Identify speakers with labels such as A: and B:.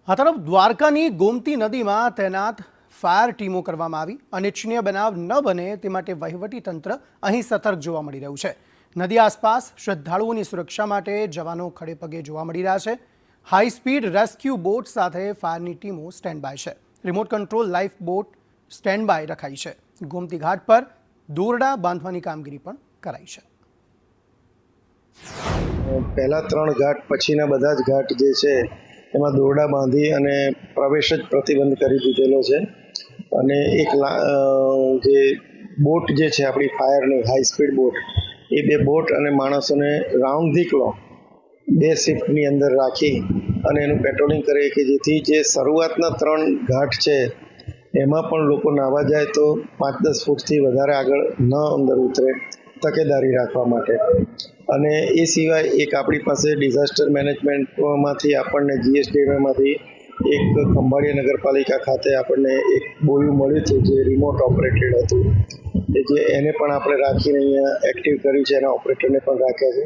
A: આ તરફ દ્વારકાની ગોમતી નદીમાં તૈનાત ફાયર ટીમો કરવામાં આવી અનિચ્છનીય બનાવ ન બને તે માટે વહીવટી તંત્ર અહીં સતર્ક જોવા મળી રહ્યું છે। નદી આસપાસ શ્રદ્ધાળુઓની સુરક્ષા માટે જવાનો ખડેપગે જોવા મળી રહ્યા છે। હાઈ સ્પીડ રેસ્ક્યુ બોટ સાથે ફાયરની ટીમો સ્ટેન્ડ બાય છે। Remote control life boat stand by રખાઈ છે। ગોમતી ઘાટ પર દોરડા બાંધવાની કામગીરી પણ કરાઈ છે।
B: પહેલા 3 ઘાટ પછીના બધા જ ઘાટ જે છે એમાં દોરડા બાંધી અને પ્રવેશ જ પ્રતિબંધ કરી દીધેલો છે। અને એક જે બોટ જે છે આપણી ફાયરની હાઈ સ્પીડ બોટ એ 2 બોટ અને માણસોને રાઉન્ડ ધી ક્લોક 2 શિફ્ટની અંદર રાખી અને એનું પેટ્રોલિંગ કરે કે જેથી જે શરૂઆતના 3 ઘાટ છે એમાં પણ લોકો નાહવા જાય તો 5-10 ફૂટથી વધારે આગળ ન અંદર ઉતરે તકેદારી રાખવા માટે। અને એ સિવાય એક આપણી પાસે ડિઝાસ્ટર મેનેજમેન્ટમાંથી આપણને GSDMમાંથી એક ખંભાળિયા નગરપાલિકા ખાતે આપણને એક બોયું મળ્યું હતું જે રિમોટ ઓપરેટેડ હતું, જે એને પણ આપણે રાખીને અહીંયા એક્ટિવ કર્યું છે, એના ઓપરેટરને પણ રાખ્યા છે।